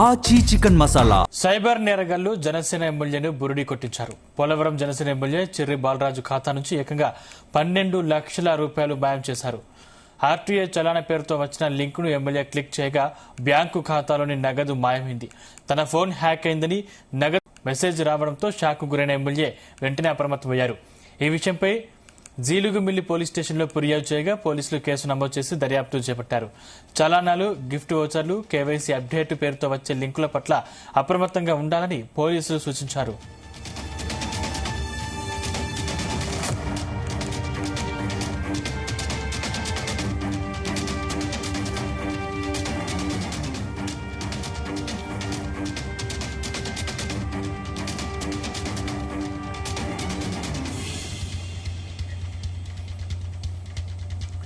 ఆచి chicken masala. Cyber నేరగాళ్లు జనసేన ఎమ్మెల్యేను బురిడి కొట్టించారు. పోలవరం జనసేన ఎమ్మెల్యే చిర్రి బాలరాజు ఖాతా నుంచి ఏకంగా 12 లక్షల రూపాయలు మాయం చేశారు. ఆర్టీఏ చలాన పేరుతో వచ్చిన లింకును ఎమ్మెల్యే క్లిక్ చేయగా బ్యాంకు ఖాతాలోని నగదు మాయమైంది. తన ఫోన్ హ్యాక్ అయిందని నగదు మెసేజ్ రావడంతో షాక్ గురైన ఎమ్మెల్యే వెంటనే అప్రమత్తమయ్యారు. ఈ విషయంపై జీలుగుమిల్లి పోలీస్ స్టేషన్లో ఫిర్యాదు చేయగా పోలీసులు కేసు నమోదు చేసి దర్యాప్తు చేపట్టారు. చలానాలు, గిఫ్ట్ వోచర్లు, కేవైసీ అప్డేట్ పేరుతో వచ్చే లింకుల పట్ల అప్రమత్తంగా ఉండాలని పోలీసులు సూచించారు.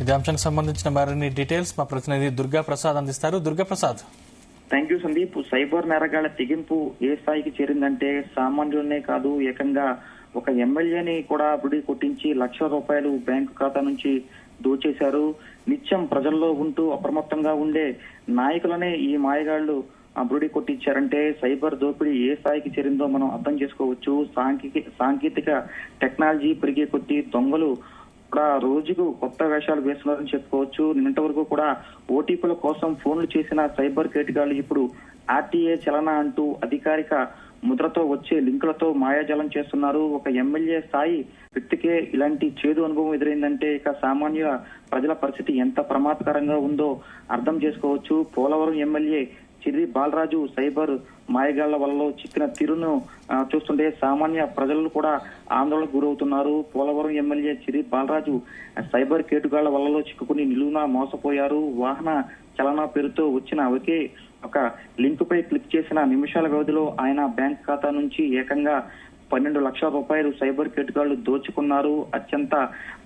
ఇదే అంశానికి సంబంధించిన మరిన్ని డీటెయిల్స్ మా ప్రతినిధి దుర్గా ప్రసాద్ అందిస్తారు. Durga Prasad. Thank you Sandeep. Cyber నేరగాళ్ల తెగింపు ఏ స్థాయికి చేరిందంటే సామాన్యులనే కాదు, ఏకంగా ఒక ఎమ్మెల్యేని కూడా బుడి కొట్టించి లక్షల రూపాయలు బ్యాంకు ఖాతా నుంచి దోచేశారు. నిత్యం ప్రజల్లో ఉంటూ అప్రమత్తంగా ఉండే నాయకులనే ఈ మాయగాళ్లు బుడి కొట్టించారంటే సైబర్ దోపిడీ ఏ స్థాయికి చేరిందో మనం అర్థం చేసుకోవచ్చు. సాంకేతిక టెక్నాలజీ పెరిగే కొద్దీ దొంగలు కూడా రోజుకు కొత్త వేషాలు వేస్తున్నారని చెప్పుకోవచ్చు. నిన్నటి వరకు కూడా ఓటీపీల కోసం ఫోన్లు చేసిన సైబర్ కేటగాళ్లు ఇప్పుడు ఆర్టీఏ చలన అంటూ అధికారిక ముద్రతో వచ్చే లింకులతో మాయాజాలం చేస్తున్నారు. ఒక ఎమ్మెల్యే స్థాయి వ్యక్తికే ఇలాంటి చేదు అనుభవం ఎదురైందంటే ఇక సామాన్య ప్రజల పరిస్థితి ఎంత ప్రమాదకరంగా ఉందో అర్థం చేసుకోవచ్చు. పోలవరం ఎమ్మెల్యే చిర్రి బాలరాజు సైబర్ మాయగాళ్ల వల్ల చిక్కిన తీరును చూస్తుంటే సామాన్య ప్రజలు కూడా ఆందోళనకు గురవుతున్నారు. పోలవరం ఎమ్మెల్యే చిర్రి బాలరాజు సైబర్ కేటుగాళ్ల వలలో చిక్కుకుని నిలువునా మోసపోయారు. వాహన చలనా పేరుతో వచ్చిన ఒకే ఒక లింక్ పై క్లిక్ చేసిన నిమిషాల వ్యవధిలో ఆయన బ్యాంక్ ఖాతా నుంచి ఏకంగా 12 లక్షల రూపాయలు సైబర్ కేటుగాళ్లు దోచుకున్నారు. అత్యంత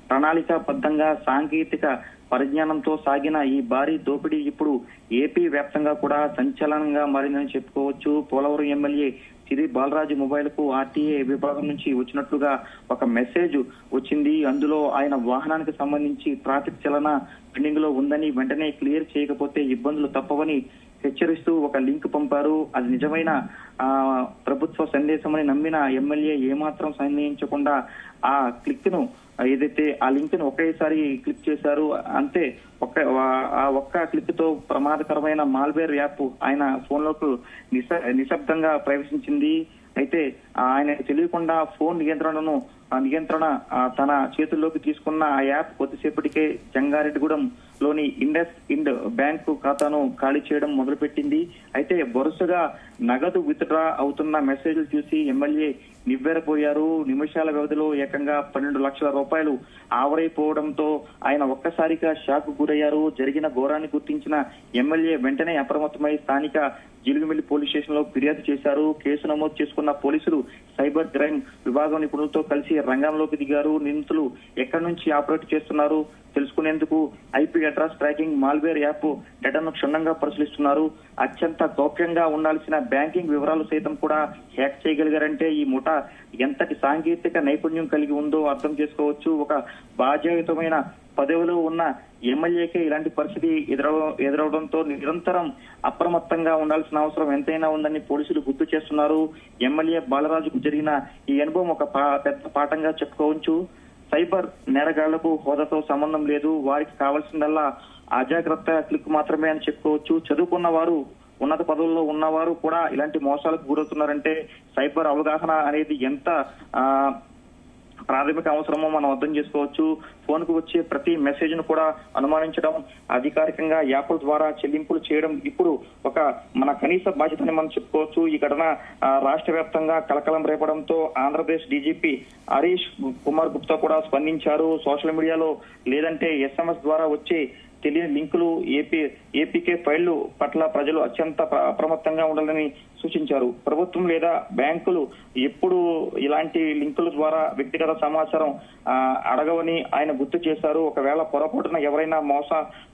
ప్రణాళికాబద్ధంగా సాంకేతిక పరిజ్ఞానంతో సాగిన ఈ భారీ దోపిడీ ఇప్పుడు ఏపీ వ్యాప్తంగా కూడా సంచలనంగా మారిందని చెప్పుకోవచ్చు. పోలవరం ఎమ్మెల్యే చిర్రి బాలరాజు మొబైల్ కు ఆర్టీఏ విభాగం నుంచి వచ్చినట్లుగా ఒక మెసేజ్ వచ్చింది. అందులో ఆయన వాహనానికి సంబంధించి ట్రాఫిక్ చలన పెండింగ్ లో ఉందని, వెంటనే క్లియర్ చేయకపోతే ఇబ్బందులు తప్పవని హెచ్చరిస్తూ ఒక లింక్ పంపారు. అది నిజమైన ప్రభుత్వ సందేశమని నమ్మిన ఎమ్మెల్యే ఏమాత్రం సందేహించకుండా ఆ క్లిక్ ను ఏదైతే ఆ లింక్ ను ఒకేసారి క్లిక్ చేశారు. అంతే ఒక్క క్లిక్ తో ప్రమాదకరమైన మాల్వేర్ యాప్ ఆయన ఫోన్ లోకి నిశ్శబ్దంగా ప్రవేశించింది. అయితే ఆయన తెలియకుండా ఫోన్ నియంత్రణ తన చేతుల్లోకి తీసుకున్న ఆ యాప్ కొద్దిసేపటికే జంగారెడ్డిగూడెం లోని ఇండస్ ఇండ్ బ్యాంకు ఖాతాను ఖాళీ చేయడం మొదలుపెట్టింది. అయితే వరుసగా నగదు విత్డ్రా అవుతున్న మెసేజ్లు చూసి ఎమ్మెల్యే నివ్వెరపోయారు. నిమిషాల వ్యవధిలో ఏకంగా 12 లక్షల రూపాయలు ఆవరైపోవడంతో ఆయన ఒక్కసారిగా షాక్ గురయ్యారు. జరిగిన ఘోరాన్ని గుర్తించిన ఎమ్మెల్యే వెంటనే అప్రమత్తమై స్థానిక జీలుగుమిల్లి పోలీస్ స్టేషన్ లో ఫిర్యాదు చేశారు. కేసు నమోదు చేసుకున్న పోలీసులు సైబర్ క్రైమ్ విభాగం నిపుణులతో కలిసి రంగంలోకి దిగారు. నిందితులు ఎక్కడి నుంచి ఆపరేట్ చేస్తున్నారు తెలుసుకునేందుకు IP address tracking, malware app డేటాను క్షుణ్ణంగా పరిశీలిస్తున్నారు. అత్యంత గోప్యంగా ఉండాల్సిన బ్యాంకింగ్ వివరాలు సైతం కూడా హ్యాక్ చేయగలిగారంటే ఈ ముఠా ఎంతటి సాంకేతిక నైపుణ్యం కలిగి ఉందో అర్థం చేసుకోవచ్చు. ఒక బాధ్యతమైన పదవిలో ఉన్న ఎమ్మెల్యేకే ఇలాంటి పరిస్థితి ఎదురవడంతో నిరంతరం అప్రమత్తంగా ఉండాల్సిన అవసరం ఎంతైనా ఉందని పోలీసులు గుర్తు చేస్తున్నారు. ఎమ్మెల్యే బాలరాజుకు జరిగిన ఈ అనుభవం ఒక పెద్ద పాఠంగా చెప్పుకోవచ్చు. సైబర్ నేరగాళ్లకు హోదాతో సంబంధం లేదు, వారికి కావాల్సిందల్లా అజాగ్రత్త క్లిక్ మాత్రమే అని చెప్పుకోవచ్చు. చదువుకున్న వారు, ఉన్నత పదవుల్లో ఉన్నవారు కూడా ఇలాంటి మోసాలకు గురవుతున్నారంటే సైబర్ అవగాహన అనేది ఎంత ప్రాథమిక అవసరమో మనం అర్థం చేసుకోవచ్చు. ఫోన్ కు వచ్చే ప్రతి మెసేజ్ ను కూడా అనుమానించడం, అధికారికంగా యాప్ల ద్వారా చెల్లింపులు చేయడం ఇప్పుడు ఒక మన కనీస బాధ్యతని మనం చెప్పుకోవచ్చు. ఈ ఘటన రాష్ట్ర వ్యాప్తంగా కలకలం రేపడంతో ఆంధ్రప్రదేశ్ డీజీపీ హరీష్ కుమార్ గుప్తా కూడా స్పందించారు. సోషల్ మీడియాలో లేదంటే ఎస్ఎంఎస్ ద్వారా వచ్చే తెలియని లింకులు, ఏపీకే ఫైళ్లు పట్ల ప్రజలు అత్యంత అప్రమత్తంగా ఉండాలని సూచించారు. ప్రభుత్వం లేదా బ్యాంకులు ఎప్పుడు ఇలాంటి లింకుల ద్వారా వ్యక్తిగత సమాచారం అడగవని ఆయన గుర్తు చేశారు. ఒకవేళ పొరపాటున ఎవరైనా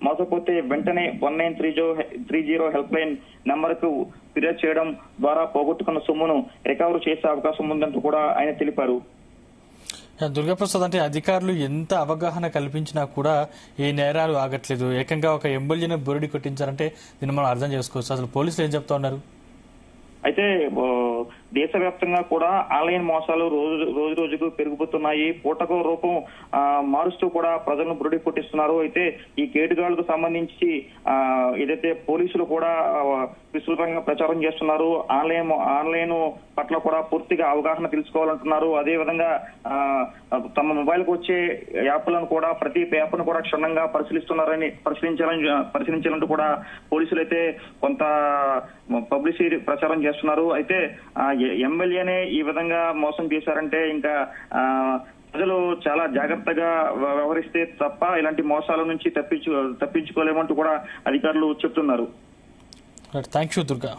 మోసపోతే వెంటనే 1930 హెల్ప్ లైన్ నెంబర్ కు ఫిర్యాదు చేయడం ద్వారా పోగొట్టుకున్న సొమ్మును రికవర్ చేసే అవకాశం ఉందంటూ కూడా ఆయన తెలిపారు. దుర్గాప్రసాద్, అంటే అధికారులు ఎంత అవగాహన కల్పించినా కూడా ఈ నేరాలు ఆగట్లేదు. ఏకంగా ఒక ఎమ్మెల్యేని బురిడి కొట్టించారంటే దీన్ని మనం అర్థం చేసుకోవచ్చు. అసలు పోలీసులు ఏం చెప్తా ఉన్నారు? అయితే దేశవ్యాప్తంగా కూడా ఆన్లైన్ మోసాలు రోజు రోజుకు పెరిగిపోతున్నాయి. పూటకో రూపం మారుస్తూ కూడా ప్రజలను బురిడి కొట్టిస్తున్నారు. అయితే ఈ కేటుగాళ్లకు సంబంధించి ఏదైతే పోలీసులు కూడా విస్తృతంగా ప్రచారం చేస్తున్నారు. ఆన్లైన్ పట్ల కూడా పూర్తిగా అవగాహన తెలుసుకోవాలంటున్నారు. అదే విధంగా తమ మొబైల్ కు వచ్చే యాప్లను కూడా ప్రతి యాప్ను కూడా క్షుణ్ణంగా పరిశీలించాలంటూ కూడా పోలీసులు అయితే కొంత పబ్లిసిటీ ప్రచారం చేస్తున్నారు. అయితే ఎమ్మెల్యేనే ఈ విధంగా మోసం చేశారంటే ఇంకా ప్రజలు చాలా జాగ్రత్తగా వ్యవహరిస్తే తప్ప ఇలాంటి మోసాల నుంచి తప్పించుకోలేమంటూ కూడా అధికారులు చెప్తున్నారు. Thank you Durga.